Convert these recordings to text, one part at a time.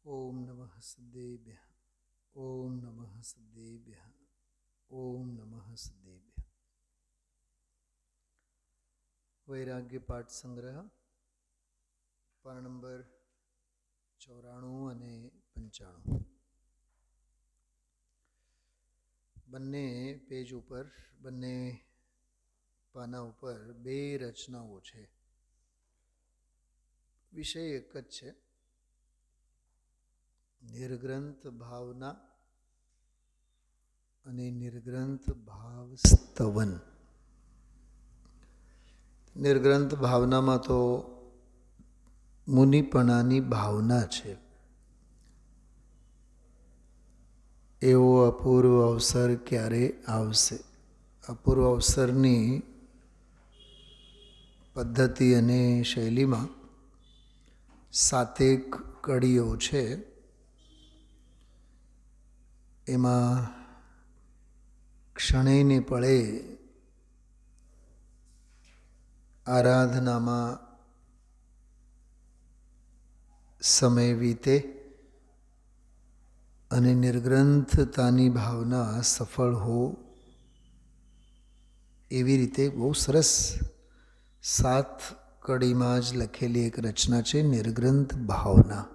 ઓમ નમઃ સદેભ્ય. ઓમ નમઃ સદેભ્ય. ઓમ નમઃ સદેભ્ય. વૈરાગ્ય પાઠ સંગ્રહ પાન નંબર 94 અને 95. બંને પેજ ઉપર, બંને પાના ઉપર બે રચનાઓ છે. વિષય એક જ છે, નિર્ગ્રંથ ભાવના અને નિર્ગ્રંથ ભાવ સ્તવન. નિર્ગ્રંથ ભાવનામાં તો મુનિપણાની ભાવના છે. એવો અપૂર્વ અવસર ક્યારે આવશે? અપૂર્વ અવસરની પદ્ધતિ અને શૈલીમાં 7 કડીઓ છે. એમાં ક્ષણેને પળે આરાધનામાં સમય વીતે અને નિર્ગ્રંથતાની ભાવના સફળ હો, એવી રીતે બહુ સરસ 7 કડીમાં જ લખેલી એક રચના છે, નિર્ગ્રંથ ભાવના.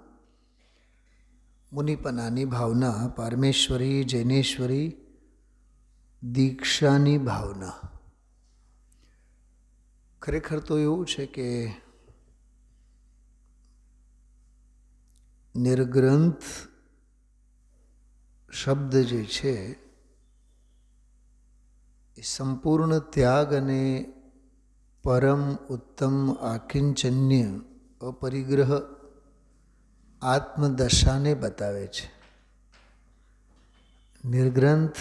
મુનિપનાની ભાવના, પારમેશ્વરી જૈનેશ્વરી દીક્ષાની ભાવના. ખરેખર તો એવું છે કે નિર્ગ્રંથ શબ્દ જે છે એ સંપૂર્ણ ત્યાગ અને પરમ ઉત્તમ આકિંચન્ય અપરિગ્રહ આત્મદશાને બતાવે છે. નિર્ગ્રંથ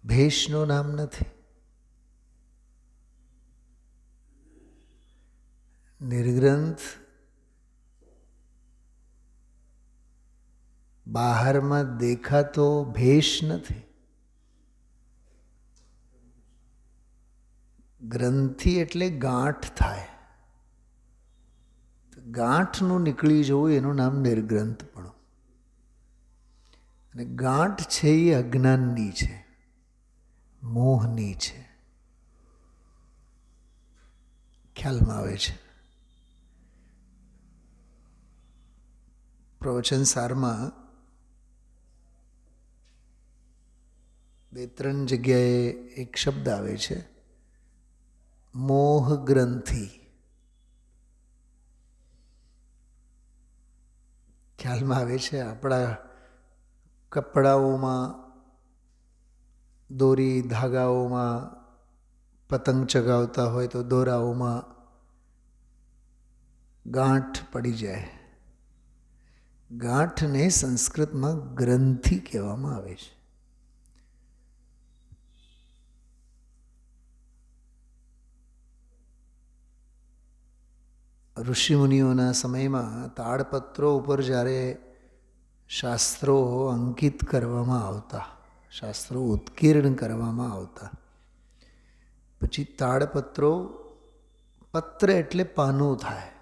ભેષનું નામ નથી. નિર્ગ્રંથ બહારમાં દેખાતો ભેષ નથી. ગ્રંથિ એટલે ગાંઠ થાય. ગાંઠનું નીકળી જવું એનું નામ નિર્ગ્રંથપણું. અને ગાંઠ છે એ અજ્ઞાનની છે, મોહની છે. ખ્યાલમાં આવે છે. પ્રવચન સારમાં 2-3 જગ્યાએ એક શબ્દ આવે છે, મોહ ગ્રંથિ. ખ્યાલમાં આવે છે. આપણા કપડાઓમાં, દોરી ધાગાઓમાં, પતંગ ચગાવતા હોય તો દોરાઓમાં ગાંઠ પડી જાય. ગાંઠને સંસ્કૃતમાં ગ્રંથિ કહેવામાં આવે છે. ઋષિમુનિઓના સમયમાં તાડપત્રો ઉપર જ્યારે શાસ્ત્રો અંકિત કરવામાં આવતા, શાસ્ત્રો ઉત્કીર્ણ કરવામાં આવતા, પછી તાડપત્રો, પત્ર એટલે પાનું થાય.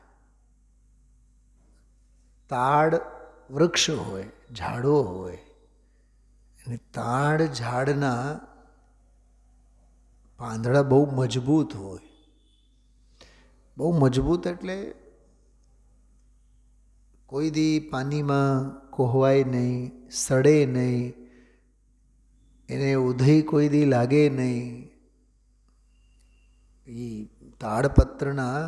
તાડ વૃક્ષ હોય, ઝાડો હોય, અને તાડ ઝાડના પાંદડા બહુ મજબૂત હોય. બહુ મજબૂત એટલે કોઈ દી પાણીમાં કોહવાય નહીં, સડે નહીં, એને ઉધઈ કોઈ દી લાગે નહીં. એ તાડપત્રના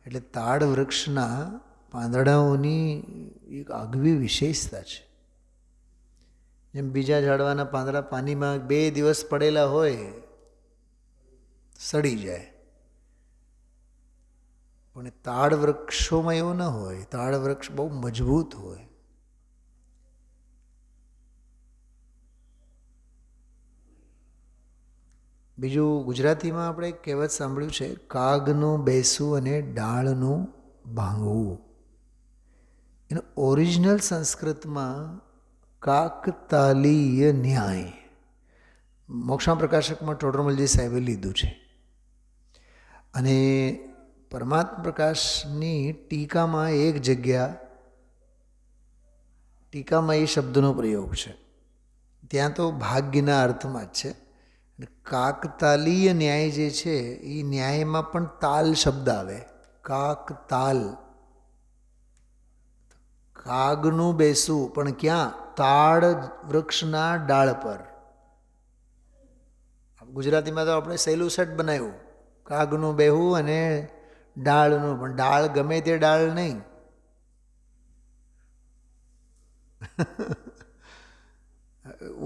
એટલે તાડ વૃક્ષના પાંદડાઓની એક આગવી વિશેષતા છે. જેમ બીજા ઝાડવાના પાંદડા પાણીમાં 2 દિવસ પડેલા હોય, સડી જાય. પણ તાડ વૃક્ષોમાં એવું ન હોય. તાડ વૃક્ષ બહુ મજબૂત હોય. બીજું, ગુજરાતીમાં આપણે એક કહેવત સાંભળ્યું છે, કાગનું બેસવું અને ડાળનું ભાંગવું. એનું ઓરિજિનલ સંસ્કૃતમાં કાકતાલીય ન્યાય. મોક્ષા પ્રકાશકમાં ટોડરમલજી સાહેબે લીધું છે. અને પરમાત્મા પ્રકાશની ટીકામાં એક જગ્યા ટીકામાં એ શબ્દનો પ્રયોગ છે. ત્યાં તો ભાગ્યના અર્થમાં જ છે. કાકતાલીય ન્યાય જે છે એ ન્યાયમાં પણ તાલ શબ્દ આવે. કાકતાલ, કાગનું બેસવું, પણ ક્યાં? તાડ વૃક્ષના ડાળ પર. ગુજરાતીમાં તો આપણે સહેલું સેટ બનાવ્યું, કાગનું બેહવું અને ડાળનું, પણ ડાળ ગમે તે ડાળ નહીં.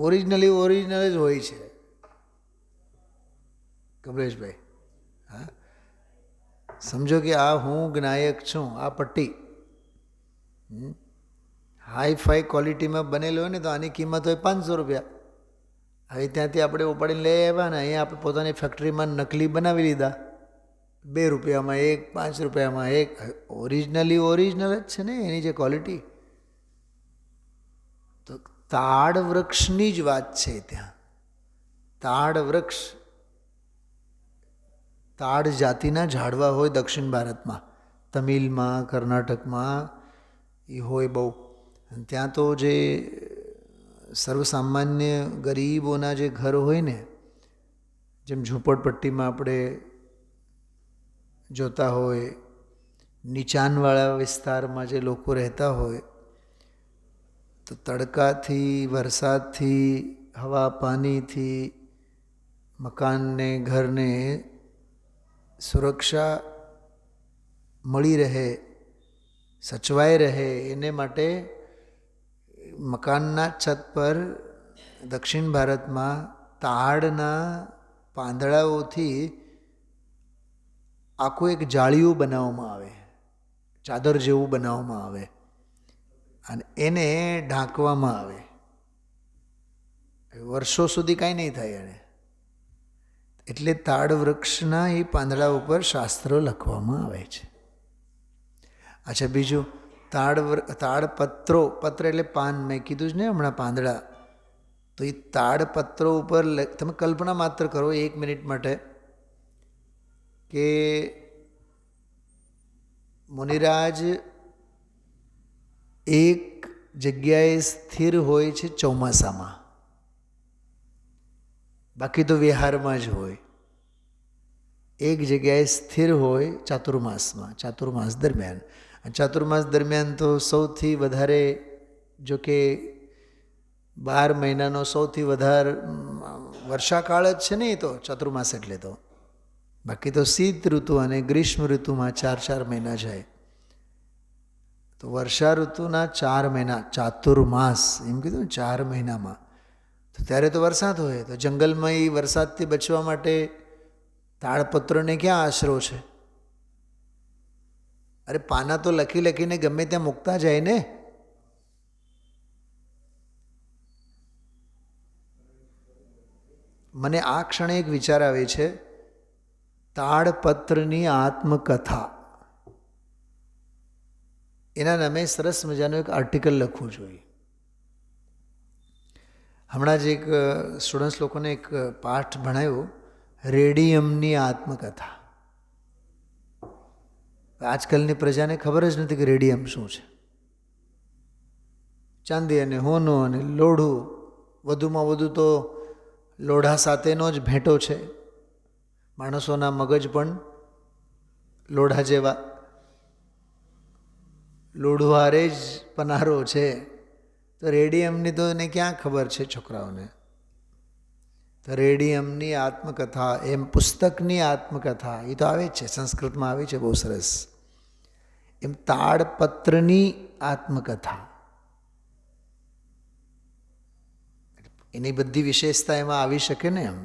ઓરિજિનલ જ હોય છે કમલેશભાઈ. હા, સમજો કે આ હું જ્ઞાયક છું, આ પટ્ટી હાઈ ફાઈ ક્વોલિટીમાં બનેલો હોય ને તો આની કિંમત હોય 500 રૂપિયા. હવે ત્યાંથી આપણે ઉપાડીને લઈ આવ્યા ને અહીંયા આપણે પોતાની ફેક્ટરીમાં નકલી બનાવી લીધા, 2 રૂપિયામાં એક, 5 રૂપિયામાં એક. ઓરિજિનલ જ છે ને એની જે ક્વોલિટી. તો તાડ વૃક્ષની જ વાત છે ત્યાં. તાડ વૃક્ષ, તાડ જાતિના ઝાડવા હોય દક્ષિણ ભારતમાં, તમિલમાં, કર્ણાટકમાં એ હોય બહુ. ત્યાં તો જે સર્વસામાન્ય ગરીબોના જે ઘર હોય ને, જેમ ઝૂંપડપટ્ટીમાં આપણે જોતા હોય, નીચાણવાળા વિસ્તારમાં જે લોકો રહેતા હોય, તો તડકાથી, વરસાદથી, હવા પાણીથી મકાનને, ઘરને સુરક્ષા મળી રહે, સચવાઈ રહે, એને માટે મકાનના છત પર દક્ષિણ ભારતમાં તાડના પાંદડાઓથી આખું એક જાળિયું બનાવવામાં આવે, ચાદર જેવું બનાવવામાં આવે અને એને ઢાંકવામાં આવે. વર્ષો સુધી કાંઈ નહીં થાય એને. એટલે તાડ વૃક્ષના એ પાંદડા ઉપર શાસ્ત્રો લખવામાં આવે છે. અચ્છા, બીજું તાડપત્રો, પત્ર એટલે પાન, મેં કીધું જ ને હમણાં પાંદડા. તો એ તાડપત્રો ઉપર તમે કલ્પના માત્ર કરો 1 મિનિટ માટે કે મુનિરાજ એક જગ્યાએ સ્થિર હોય છે ચોમાસામાં, બાકી તો વિહારમાં જ હોય. એક જગ્યાએ સ્થિર હોય ચાતુર્માસમાં, ચાતુર્માસ દરમિયાન. ચાતુર્માસ દરમિયાન તો સૌથી વધારે, જો કે 12 મહિનાનો સૌથી વધારે વર્ષાકાળ જ છે ને એ તો ચાતુર્માસ એટલે તો. બાકી તો શીત ઋતુ અને ગ્રીષ્મ ઋતુમાં 4 મહિના જાય. તો વર્ષા ઋતુના 4 મહિના, ચાતુર્માસ એમ કીધું, 4 મહિનામાં. તો ત્યારે તો વરસાદ હોય. તો જંગલમાં એ વરસાદથી બચવા માટે તાડપત્રને ક્યાં આશરો છે? અરે પાના તો લખી લખીને ગમે ત્યાં મૂકતા જાય ને. મને આ ક્ષણે એક વિચાર આવે છે, તાડપત્રની આત્મકથા, એના નામે સરસ મજાનું એક આર્ટિકલ લખવું જોઈએ. હમણાં જ એક સ્ટુડન્ટ્સ લોકોને એક પાઠ ભણાવ્યો, રેડિયમની આત્મકથા. આજકાલની પ્રજાને ખબર જ નથી કે રેડિયમ શું છે. ચાંદી અને હોનું અને લોઢું, વધુમાં વધુ તો લોઢા સાથેનો જ ભેટો છે. માણસોના મગજ પણ લોઢા જેવા, લોઢવારે જ પનારો છે. તો રેડિયમની તો એને ક્યાં ખબર છે છોકરાઓને? તો રેડિયમની આત્મકથા, એમ પુસ્તકની આત્મકથા, એ તો આવે જ છે, સંસ્કૃતમાં આવે છે, બહુ સરસ. એમ તાડપત્રની આત્મકથા, એની બધી વિશેષતા એમાં આવી શકે ને. એમ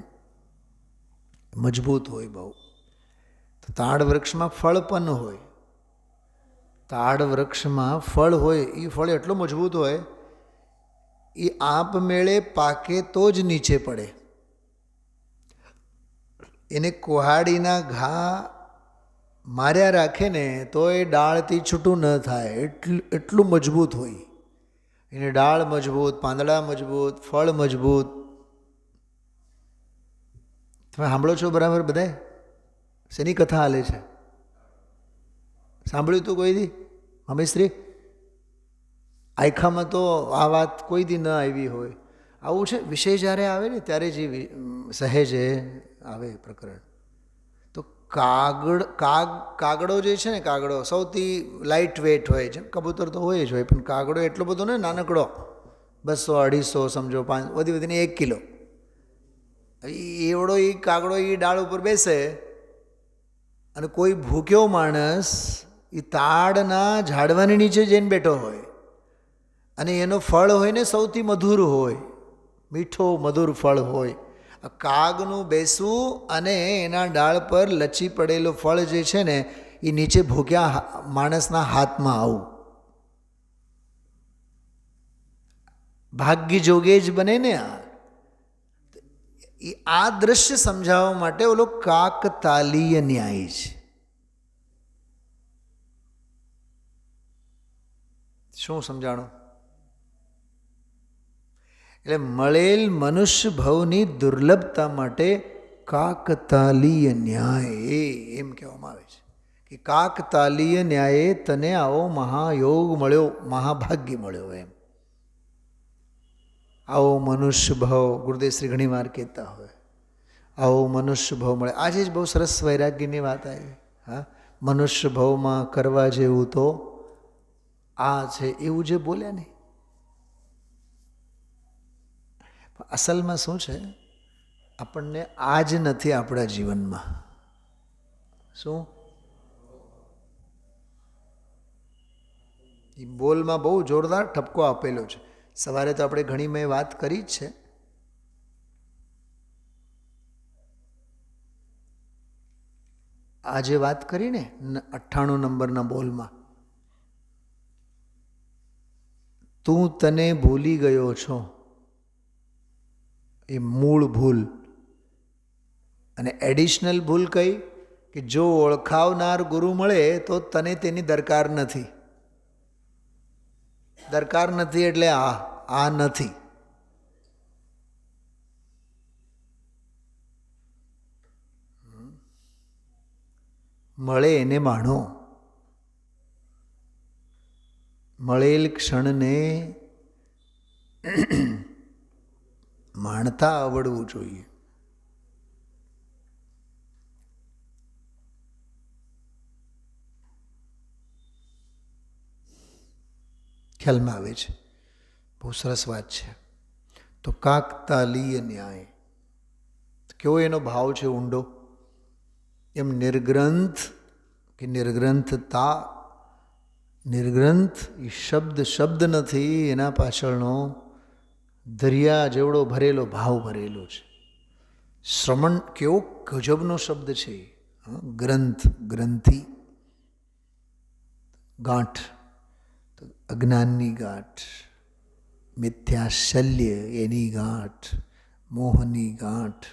મજબૂત હોય બહુ. તો તાડ વૃક્ષમાં ફળ પણ હોય. તાડ વૃક્ષમાં ફળ હોય, એ ફળ એટલો મજબૂત હોય, એ આપમેળે પાકે તો જ નીચે પડે. એને કુહાડીના ઘા માર્યા રાખે ને તો એ ડાળથી છૂટું ન થાય, એટલું મજબૂત હોય. એને ડાળ મજબૂત, પાંદડા મજબૂત, ફળ મજબૂત. તમે સાંભળો છો બરાબર બધાય? શેની કથા હાલે છે? સાંભળ્યું તું કોઈ દી? હમેશ્રી આયખામાં તો આ વાત કોઈ દી ન આવી હોય. આવું છે. વિષય જ્યારે આવે ને ત્યારે જે સહેજે આવે પ્રકરણ. તો કાગડો જે છે ને, કાગડો સૌથી લાઇટ વેટ હોય છે. કબૂતર તો હોય જ હોય, પણ કાગડો એટલો બધો ને નાનકડો, 200 250 સમજો, 5 વધી વધીને 1 કિલો. એવડો એ કાગડો એ ડાળ ઉપર બેસે અને કોઈ ભૂખ્યો માણસ એ તાડના ઝાડવાની નીચે જઈને બેઠો હોય અને એનો ફળ હોય ને સૌથી મધુર હોય, મીઠો મધુર ફળ હોય. આ કાગનું બેસવું અને એના ડાળ પર લચી પડેલું ફળ જે છે ને એ નીચે ભૂખ્યા માણસના હાથમાં આવું. ભાગ્ય જોગે જ બને ને. આ દ્રશ્ય સમજાવવા માટે ઓલો કાકતાલીય ન્યાય છે. શું સમજાણું? એટલે મળેલ મનુષ્ય ભવની દુર્લભતા માટે કાકતાલીય ન્યાય એમ કહેવામાં આવે છે કે કાકતાલીય ન્યાયે તને આવો મહાયોગ મળ્યો, મહાભાગ્ય મળ્યો. એમ આવો મનુષ્ય ભાવ ગુરુદેવ શ્રી ઘણી વાર કહેતા હોય, આવો મનુષ્ય ભાવ મળે. આજે જ બહુ સરસ વૈરાગ્યની વાત આવી. હા, મનુષ્ય ભાવમાં કરવા જેવું તો આ છે, એવું જે બોલ્યા ને. અસલમાં શું છે, આપણને આ જ નથી આપણા જીવનમાં. શું એ બોલમાં બહુ જોરદાર ઠપકો આપેલો છે. સવારે તો આપણે ઘણી મેં વાત કરી જ છે. આજે વાત કરીને 98 નંબરના બોલમાં, તું તને ભૂલી ગયો છો, એ મૂળ ભૂલ. અને એડિશનલ ભૂલ કઈ? કે જો ઓળખાવનાર ગુરુ મળે તો તને તેની દરકાર નથી. દરકાર નથી એટલે આ નથી. મળે એને માણો, મળેલ ક્ષણને માણતા આવડવું જોઈએ. ખ્યાલમાં આવે છે? બહુ સરસ વાત છે. તો કાકતાલીય ન્યાય કેવો એનો ભાવ છે ઊંડો. એમ નિર્ગ્રંથ કે નિર્ગ્રંથતા, નિર્ગ્રંથ એ શબ્દ નથી, એના પાછળનો દરિયા જેવડો ભરેલો ભાવ ભરેલો છે. શ્રમણ કેવો ગજબનો શબ્દ છે. ગ્રંથ, ગ્રંથિ, ગાંઠ, તો અજ્ઞાનની ગાંઠ, મિથ્યાશલ્ય એની ગાંઠ, મોહની ગાંઠ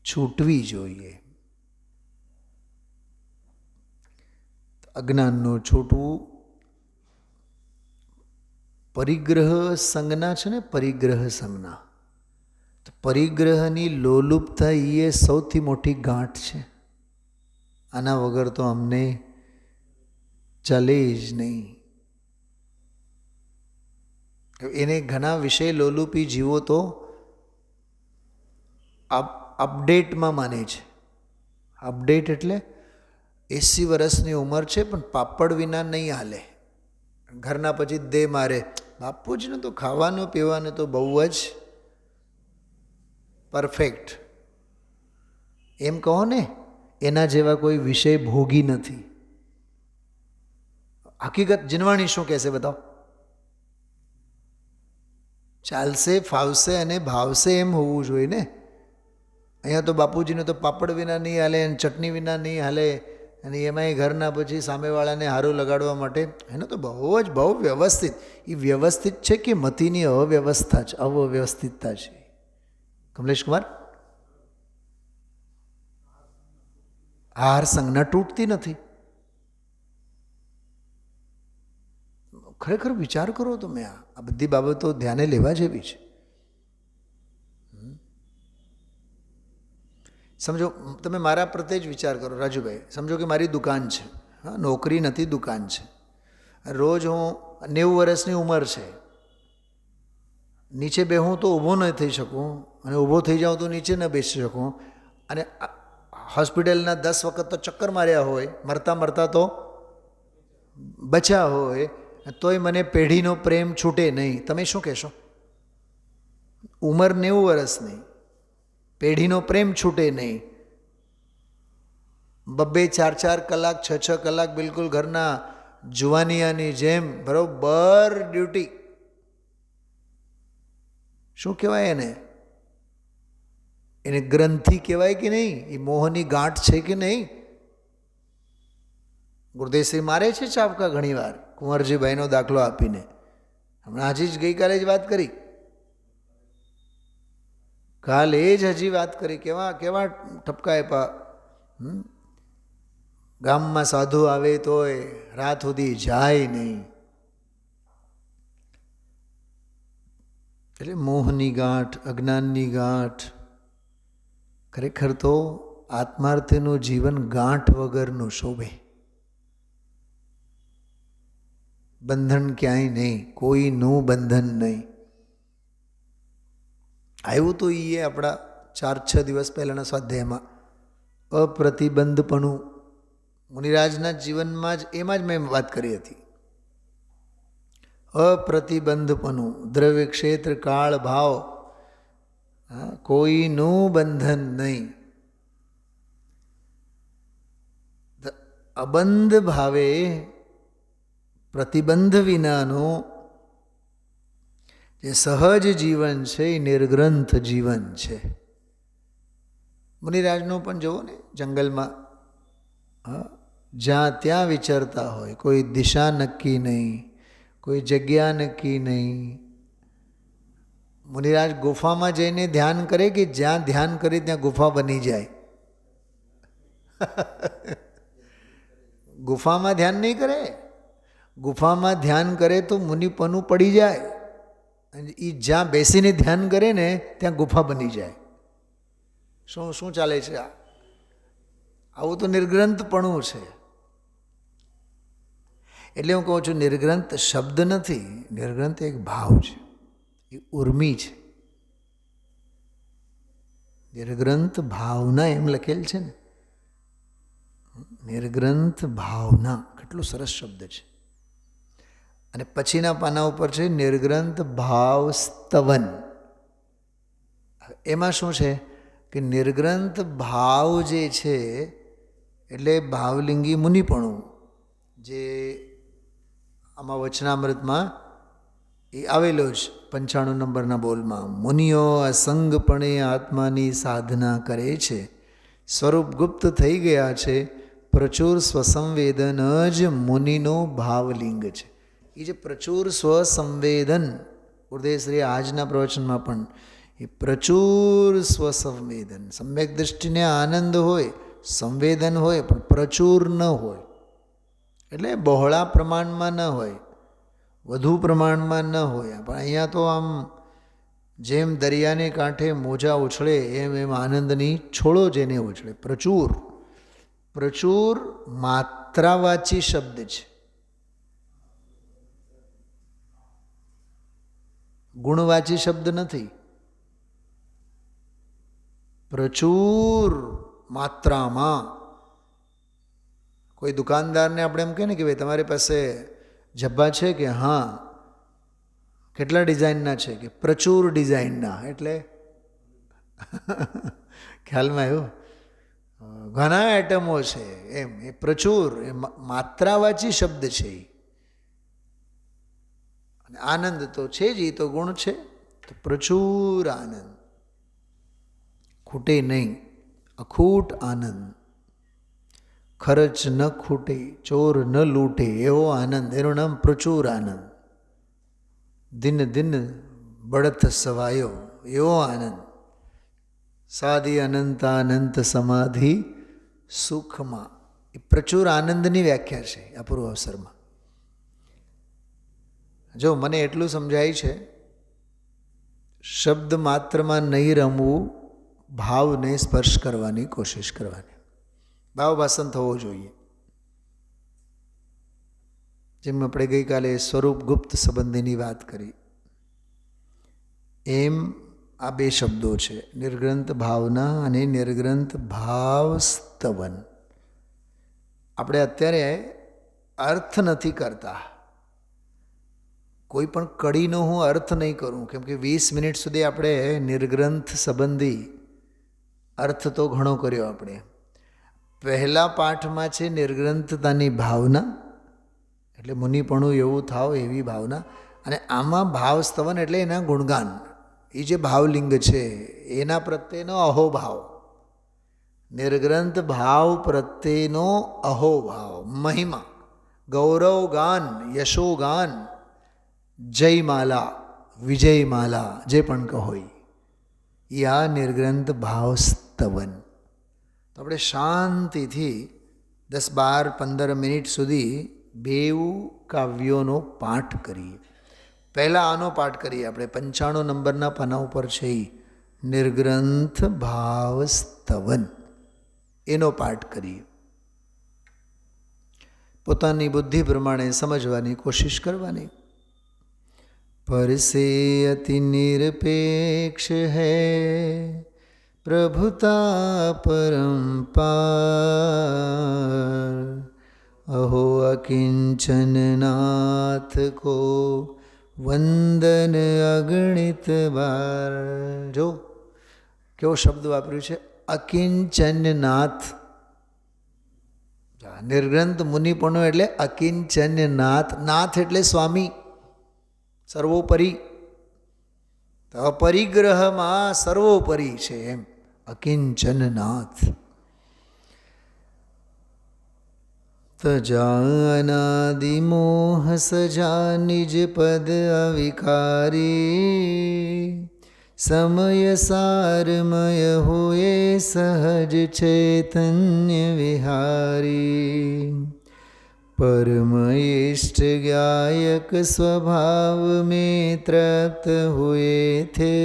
છૂટવી જોઈએ. અજ્ઞાનનું છૂટવું. પરિગ્રહ સંજ્ઞા છે ને, પરિગ્રહ સંજ્ઞા. તો પરિગ્રહની લોલુપતા એ સૌથી મોટી ગાંઠ છે. આના વગર તો અમને ચાલે જ નહીં. એને ઘણા વિષય લોલુપી જીવો તો અપડેટમાં માને છે. અપડેટ એટલે 80 વર્ષની ઉંમર છે પણ પાપડ વિના નહીં હાલે. ઘરના પછી દે મારે, બાપુજીને તો ખાવાનું પીવાનું તો બહુ જ પરફેક્ટ. એમ કહો ને, એના જેવા કોઈ વિષય ભોગી નથી. હકીકત જીનવાણી શું કહેશે બતાવો? ચાલશે, ફાવશે અને ભાવશે એમ હોવું જોઈએ ને. અહીંયા તો બાપુજીને તો પાપડ વિના નહીં હાલે, ચટણી વિના નહીં હાલે, અને એમાંય ઘરના પછી સામેવાળાને હારું લગાડવા માટે એનો તો બહુ વ્યવસ્થિત. એ વ્યવસ્થિત છે કે મતિની અવ્યવસ્થા છે, અવ્યવસ્થિતતા છે? કમલેશ કુમાર, આહાર સંજ્ઞા તૂટતી નથી. ખરેખર વિચાર કરો તમે. આ બધી બાબતો ધ્યાને લેવા જેવી છે. સમજો, તમે મારા પ્રત્યે જ વિચાર કરો રાજુભાઈ. સમજો કે મારી દુકાન છે, હા, નોકરી નથી, દુકાન છે. રોજ હું 90 વર્ષની ઉંમર છે, નીચે બેહું તો ઊભો ન થઈ શકું, અને ઊભો થઈ જાઉં તો નીચે ન બેસી શકું, અને હોસ્પિટલના 10 વખત તો ચક્કર માર્યા હોય, મરતા મરતા તો બચ્યા હોય, તોય મને પેઢીનો પ્રેમ છૂટે નહીં. તમે શું કહેશો? ઉંમર 90 વર્ષની, પેઢીનો પ્રેમ છૂટે નહીં, 2-4 કલાક 6 કલાક બિલકુલ ઘરના જુવાનિયાની જેમ બરોબર ડ્યુટી. શું કહેવાય એને? એને ગ્રંથિ કહેવાય કે નહીં? એ મોહની ગાંઠ છે કે નહીં? ગુરુદેવશ્રી મારે છે ચાપકા ઘણીવાર, કુંવરજીભાઈનો દાખલો આપીને. હમણાં હજી જ ગઈકાલે જ વાત કરી, કાલે જ હજી વાત કરી. કેવા કેવા ઠપકા આપ્યા. ગામમાં સાધુ આવે તોય રાત સુધી જાય નહીં. એટલે મોહની ગાંઠ, અજ્ઞાનની ગાંઠ. ખરેખર તો આત્માર્થનું જીવન ગાંઠ વગરનું શોભે. બંધન ક્યાંય નહીં, કોઈનું બંધન નહીં. આવ્યું તો એ આપણા 4-6 દિવસ પહેલાંના સ્વાધ્યાયમાં અપ્રતિબંધપણું. મુનિરાજના જીવનમાં જ એમાં જ મેં વાત કરી હતી. અપ્રતિબંધપણું, દ્રવ્ય ક્ષેત્ર કાળ ભાવ, કોઈનું બંધન નહીં. અબંધ ભાવે પ્રતિબંધ વિનાનું જે સહજ જીવન છે એ નિર્ગ્રંથ જીવન છે. મુનિરાજનું પણ જુઓ ને, જંગલમાં જ્યાં ત્યાં વિચરતા હોય, કોઈ દિશા નક્કી નહીં, કોઈ જગ્યા નક્કી નહીં. મુનિરાજ ગુફામાં જઈને ધ્યાન કરે કે જ્યાં ધ્યાન કરે ત્યાં ગુફા બની જાય? ગુફામાં ધ્યાન નહીં કરે. ગુફામાં ધ્યાન કરે તો મુનિપનું પડી જાય, અને એ જ્યાં બેસીને ધ્યાન કરે ને ત્યાં ગુફા બની જાય. શું શું ચાલે છે? આવું તો નિર્ગ્રંથપણું છે. એટલે હું કહું છું, નિર્ગ્રંથ શબ્દ નથી, નિર્ગ્રંથ એક ભાવ છે, એ ઉર્મી છે. નિર્ગ્રંથ ભાવના એમ લખેલ છે ને. નિર્ગ્રંથ ભાવના, કેટલો સરસ શબ્દ છે. અને પછીના પાના ઉપર છે નિર્ગ્રંથ ભાવ સ્તવન. એમાં શું છે કે નિર્ગ્રંથ ભાવ જે છે એટલે ભાવલિંગી મુનિપણું, જે આમાં વચનામૃતમાં એ આવેલો જ 95 નંબરના બોલમાં. મુનિઓ અસંગપણે આત્માની સાધના કરે છે, સ્વરૂપ ગુપ્ત થઈ ગયા છે, પ્રચુર સ્વસંવેદન જ મુનિનો ભાવલિંગ છે. એ જે પ્રચુર સ્વસંવેદન, ગુરુદેવશ્રી આજના પ્રવચનમાં પણ એ પ્રચુર સ્વસંવેદન, સમ્યક દૃષ્ટિને આનંદ હોય, સંવેદન હોય, પણ પ્રચુર ન હોય. એટલે બહોળા પ્રમાણમાં ન હોય, વધુ પ્રમાણમાં ન હોય. પણ અહીંયા તો આમ જેમ દરિયાને કાંઠે મોજા ઉછળે એમ આનંદની છોડો જેને ઉછળે. પ્રચુર, પ્રચુર માત્રાવાચી શબ્દ છે, ગુણવાચી શબ્દ નથી. પ્રચુર માત્રામાં. કોઈ દુકાનદારને આપણે એમ કહે ને કે ભાઈ તમારી પાસે જબ્બા છે કે? હા. કેટલા ડિઝાઇનના છે? કે પ્રચુર ડિઝાઇનના. એટલે ખ્યાલમાં આવ્યું? ઘણા આઇટમો છે એમ. એ પ્રચુર, એ માત્રાવાચી શબ્દ છે. અને આનંદ તો છે જ, એ તો ગુણ છે. તો પ્રચુર આનંદ, ખૂટે નહીં, અખૂટ આનંદ. ખર્ચ ન ખૂટે, ચોર ન લૂંટે એવો આનંદ, એનું નામ પ્રચુર આનંદ. દિન દિન બળથ સવાયો એવો આનંદ. સાધી અનંતાનંત સમાધિ સુખમાં. એ પ્રચુર આનંદની વ્યાખ્યા છે આ પૂર્વ અવસરમાં. જો મને એટલું સમજાય છે, શબ્દ માત્રમાં નહીં રમવું, ભાવને સ્પર્શ કરવાની કોશિશ કરવાની. ભાવ ભાષણ થવો જોઈએ. જેમ આપણે ગઈકાલે સ્વરૂપગુપ્ત સંબંધીની વાત કરી, એમ આ બે શબ્દો છે, નિર્ગ્રંથ ભાવના અને નિર્ગ્રંથ ભાવ સ્તવન. આપણે અત્યારે અર્થ નથી કરતા, કોઈ પણ કડીનો હું અર્થ નહીં કરું, કેમ કે 20 મિનિટ સુધી આપણે નિર્ગ્રંથ સંબંધી અર્થ તો ઘણો કર્યો. આપણે પહેલા પાઠમાં છે નિર્ગ્રંથતાની ભાવના, એટલે મુનિપણું એવું થાવ એવી ભાવના, અને આમાં ભાવ સ્તવન એટલે એના ગુણગાન. એ જે ભાવલિંગ છે એના પ્રત્યેનો અહોભાવ, નિર્ગ્રંથ ભાવ પ્રત્યેનો અહોભાવ, મહિમા, ગૌરવગાન, યશોગાન, જયમાલા, વિજયમાલા, જે પણ કહો એ આ નિર્ગ્રંથ ભાવ સ્તવન. તો આપણે શાંતિથી 10-12-15 મિનિટ સુધી બેઉ કાવ્યોનો પાઠ કરીએ. પહેલાં આનો પાઠ કરીએ આપણે, 95 નંબરના પાના ઉપર છે નિર્ગ્રંથ ભાવ સ્તવન, એનો પાઠ કરીએ. પોતાની બુદ્ધિ પ્રમાણે સમજવાની કોશિશ કરવાની. પરસે અતિ નિરપેક્ષ હૈ પ્રભુતા પરંપાર, અહો અકિંચન નાથ કો વંદન અગણિત બાર. જો કેવો શબ્દ વાપર્યું છે, અકિંચન નાથ. નિર્ગ્રંથ મુનિપણો એટલે અકિંચન નાથ. નાથ એટલે સ્વામી, સર્વોપરી, અપરિગ્રહમાં સર્વોપરી છે એમ, અકિંચન નાથ. તજાનાદિમોહ સજા નિજ પદ અવિકારી, સમય સારમય હોએ સહજ ચૈતન્ય વિહારી. परम इष्ट गायक स्वभाव में तृप्त हुए थे,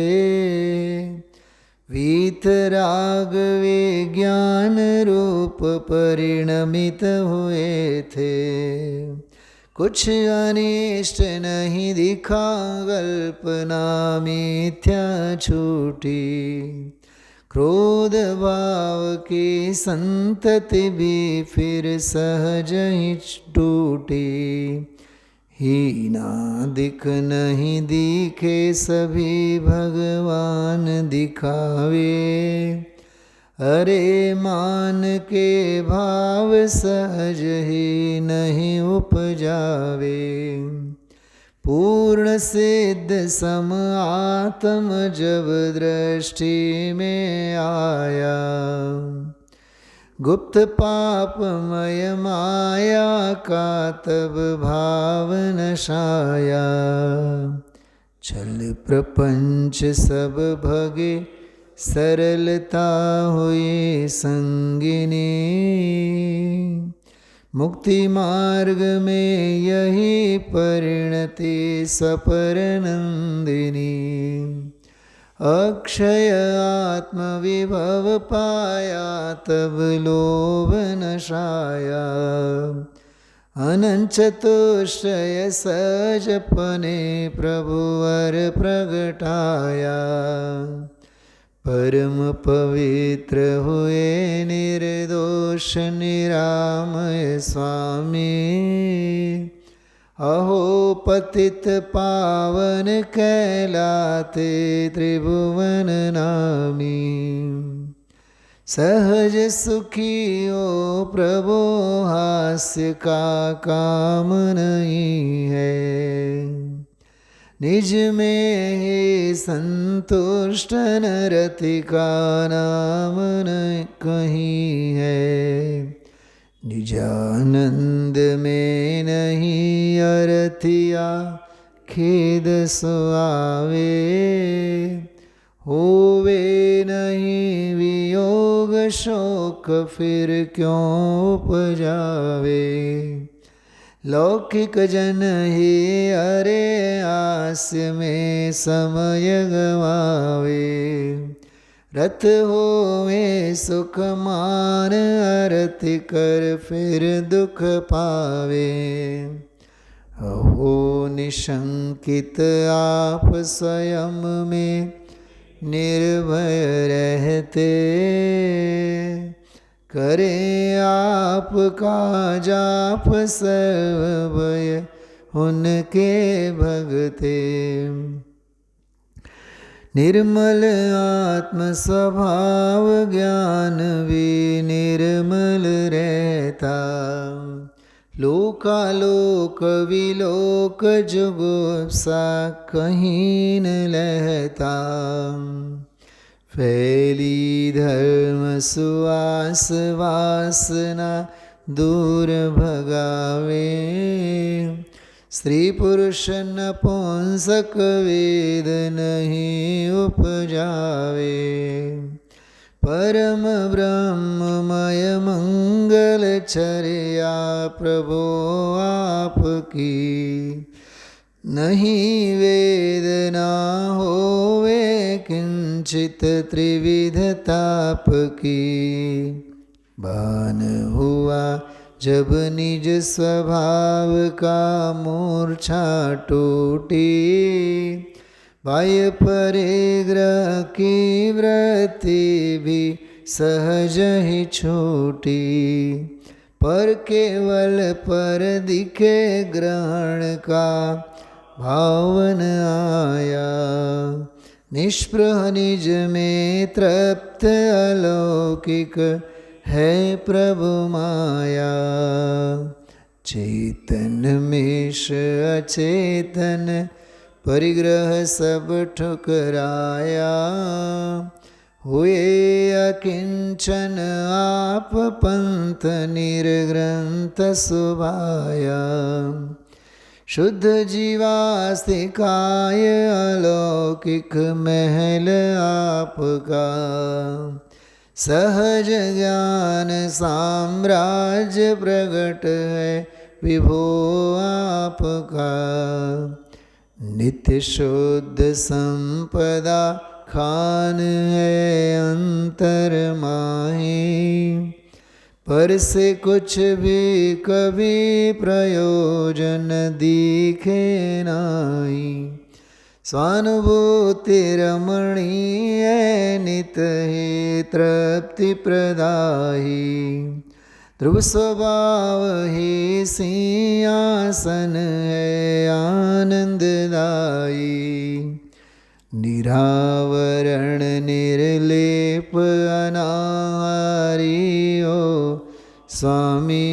वीतराग वे ज्ञान रूप परिणमित हुए थे. कुछ अनिष्ट नहीं दिखा कल्पना मिथ्या छूटी, क्रोध भाव की संतति भी फिर सहज ही टूटी. हीना दिख नहीं दिखे सभी भगवान दिखावे, अरे मान के भाव सहज ही नहीं उपजावे. पूर्ण सिद्ध सम आत्म जब दृष्टि में आया, गुप्त पापमय माया का तब भाव नशाया. छल प्रपंच सब भगे सरलता हुई संगिनी, मुक्ति मार्ग में यही परिणति सपर नंदिनी. अक्षय आत्मविभव पाया तब लोभ नशाया, अनंत चतुष्टय सहजपने प्रभुवर प्रगटाया. परम पवित्र हुए निर्दोष निरामय स्वामी, अहो पतित पावन कहलाते त्रिभुवन नामी. सहज सुखी हो प्रभु हास्य का काम नहीं है, निज में ही संतुष्ट नरति का नाम न कहीं है. निजानंद में नहीं अरथिया खेद सुआवे, होवे नहीं वियोग शोक फिर क्यों उपजावे. लौकिक जन ही अरे आस्य में समय गवावे, रत होवे सुख मान अरति कर फिर दुख पावे. अहो निशंकित आप स्वयं में निर्भय रहते, करें आपका जाप सर्वभय उनके भगते। निर्मल आत्म स्वभाव ज्ञान भी निर्मल रहता, लोकालोक विलोक जुगुप्सा कहीं न लहता। फैली धर्म सुवास वासना दूर भगावे, स्त्री पुरुष नपुंसक वेद नहीं उपजावे। परम ब्रह्ममय मंगल चर्या प्रभो आपकी, नहीं वेदना होवे किंचित त्रिविध ताप की। भान हुआ जब निज स्वभाव का मूर्छा टूटी, बाह्य परिग्रह की वृत्ति भी सहज ही छूटी। पर केवल पर दिखे ग्रहण का भावन आया, निष्प्रह निज में तृप्त अलौकिक है प्रभु माया। चेतन मेष अचेतन परिग्रह सब ठुकराया, हुए अकिंचन आप पंथ निर्ग्रंथ सुभाया। शुद्ध जीवास्तिकाय अलौकिक महल आपका, सहज ज्ञान साम्राज्य प्रगट है विभो आपका। नित्य शुद्ध संपदा खान है अंतर माही, पर से कुछ भी कभी प्रयोजन दिखे नाही। स्वानुभूति रमणीय नित ही तृप्ति प्रदाही, ध्रुव स्वभाव ही सिंहासन है आनंददायी। निरावरण निर्लेप अनाहारी हो स्वामी,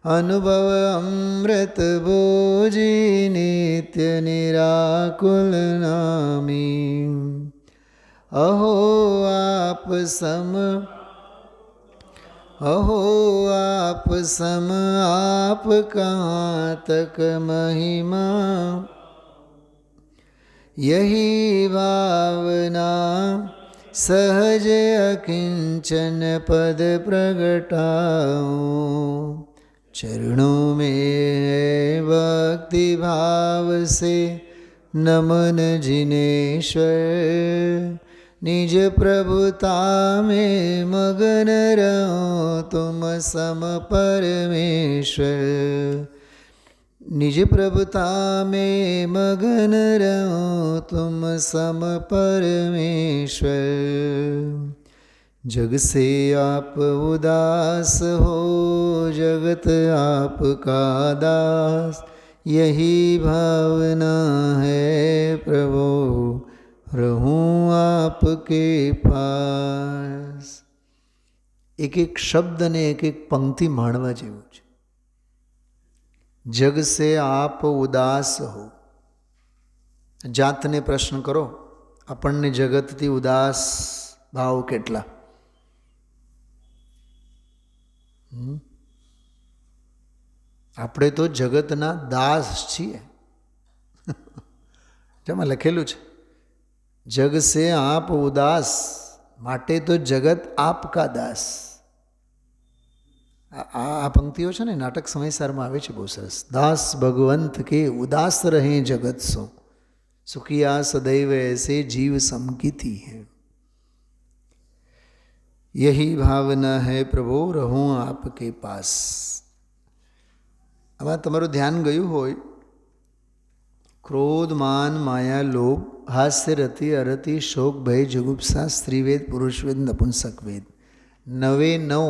अनुभव अमृत भोजी नित्य निराकुल नामी। अहो आप सम आप कहाँ तक महिमा, यही भावना सहज अकिंचन पद प्रगटाऊं। चरणों में भक्ति भाव से नमन जिनेश्वर, निज प्रभुता में मगन रहो तुम सम परमेश्वर। निज प्रभुता में मगन रहो तुम सम परमेश्वर। जग से आप उदास हो जगत आपका दास, यही भावना है प्रभु रहूं आपके पास। एक एक शब्द ने एक एक पंक्ति माणवा जेवुं छे। जग से आप उदास हो। जातने प्रश्न करो, આપણને જગતથી ઉદાસ ભાવ કેટલા? આપણે તો જગતના દાસ છીએ. જેમાં લખેલું છે જગ સે આપ ઉદાસ, માટે તો જગત આપકા દાસ. આ પંક્તિઓ છે ને નાટક સમયસારમાં આવે છે, બહુ સરસ. દાસ ભગવંત કે ઉદાસ રહે જગત સો, सुखिया सदैव ऐसे जीव समकीती है। यही भावना है प्रभु रहूं आपके पास. આમાં તમારું ધ્યાન ગયું હોય, ક્રોધ, માન, માયા, લોભ, હાસ્ય, રતિ, અરતિ, શોક, ભય, જુગુપ્સા, સ્ત્રીવેદ, પુરુષવેદ, નપુંસકવેદ, 9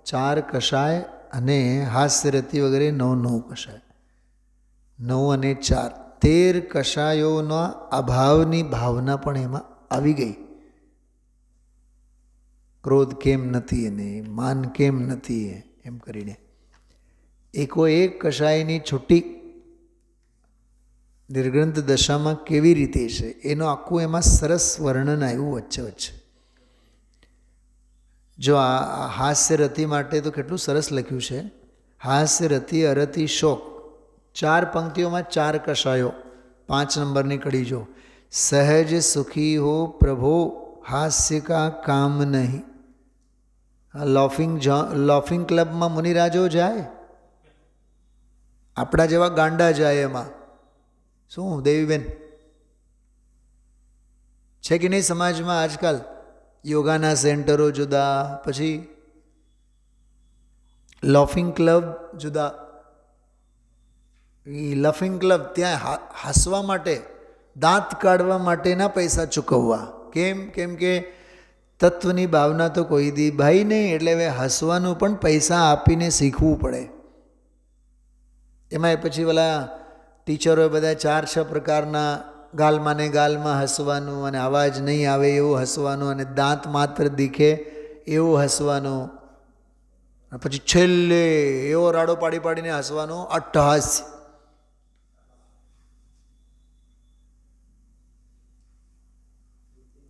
4 કષાય અને હાસ્ય રતિ વગેરે 9 કષાય. 9 અને 4 13 કષાયોના અભાવની ભાવના પણ એમાં આવી ગઈ. ક્રોધ કેમ નથી અને માન કેમ નથી એમ કરીને એક કષાયની છૂટી નિર્ગ્રંથ દશામાં કેવી રીતે છે એનું આખું એમાં સરસ વર્ણન આવ્યું વચ્ચે વચ્ચે. જો આ હાસ્ય રતિ માટે તો કેટલું સરસ લખ્યું છે. હાસ્ય રતિ, અરતિ, શોક, 4 પંક્તિઓમાં 4 કષાયો. 5 નંબરની કડી જો, સહજ સુખી હો પ્રભો હાસ્ય કા કામ નહીં. લોફિંગ ક્લબમાં મુનિરાજો જાય, આપણા જેવા ગાંડા જાય એમાં. શું દેવીબેન છે કે નહીં સમાજમાં આજકાલ? યોગાના સેન્ટરો જુદા, પછી લોફિંગ ક્લબ જુદા. એ લફિંગ ક્લબ ત્યાં હસવા માટે, દાંત કાઢવા માટેના પૈસા ચૂકવવા. કેમ? કેમ કે તત્વની ભાવના તો કોઈ દી ભાઈ નહીં, એટલે હવે હસવાનું પણ પૈસા આપીને શીખવું પડે. એમાંય પછી પેલા ટીચરોએ બધા 4-6 પ્રકારના ગાલમાં ને ગાલમાં હસવાનું, અને અવાજ નહીં આવે એવું હસવાનું, અને દાંત માત્ર દીખે એવું હસવાનું, પછી છેલ્લે એવો રાડો પાડી પાડીને હસવાનો, અટ્ટહાસ્ય.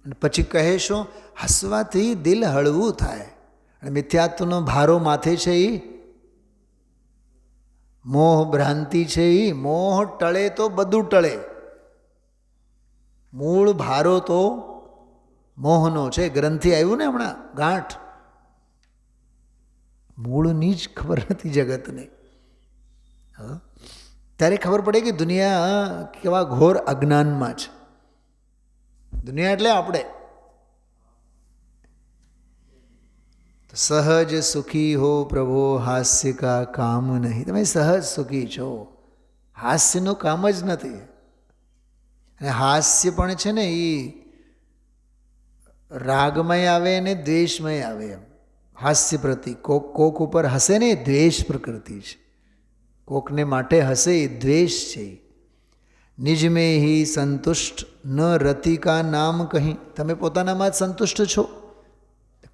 અને પછી કહે શું? હસવાથી દિલ હળવું થાય. અને મિથ્યાત્વનો ભારો માથે છે, એ મોહ ભ્રાંતિ છે. એ મોહ ટળે તો બધું ટળે. મૂળ ભારો તો મોહનો છે. ગ્રંથિ આવ્યું ને હમણાં, ગાંઠ. મૂળની જ ખબર નથી જગતને. ત્યારે ખબર પડે કે દુનિયા કેવા ઘોર અજ્ઞાનમાં છે. દુનિયા એટલે આપણે. સહજ સુખી હો પ્રભો હાસ્ય કા કામ નહીં. તમે સહજ સુખી છો, હાસ્યનું કામ જ નથી. અને હાસ્ય પણ છે ને એ રાગમય આવે અને દ્વેષમય આવે. એમ હાસ્ય પ્રતિ કોક ઉપર હસે ને એ દ્વેષ પ્રકૃતિ છે, કોકને માટે હસે એ દ્વેષ છે. નિજ મેં હી સંતુષ્ટ ન રતિ કા નામ કહી. તમે પોતાનામાં જ સંતુષ્ટ છો?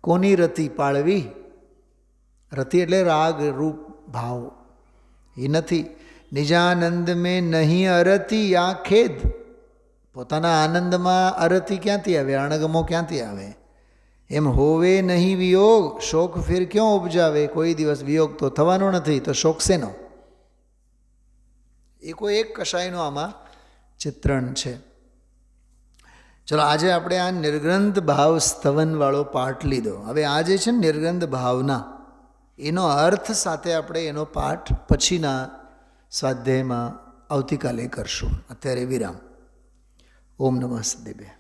કોની રતિ પાળવી? રતિ એટલે રાગ રૂપ ભાવ, એ નથી. નિજાનંદ મેં નહીં અરતિ યા ખેદ. પોતાના આનંદમાં અરતિ ક્યાંથી આવે? અણગમો ક્યાંથી આવે? એમ હોવે નહીં વિયોગ, શોક ફિર ક્यों ઉપજાવે. કોઈ દિવસ વિયોગ તો થવાનો નથી, તો શોક શેનો? એ કોઈ એક કષાયનું આમાં ચિત્રણ છે. ચલો, આજે આપણે આ નિર્ગ્રંથ ભાવ સ્તવનવાળો પાઠ લીધો. હવે આ જે છે ને નિર્ગ્રંથ ભાવના, એનો અર્થ સાથે આપણે એનો પાઠ પછીના સ્વાધ્યાયમાં આવતીકાલે કરશું. અત્યારે વિરામ. ઓમ નમઃ સિદ્ધેભ્યઃ.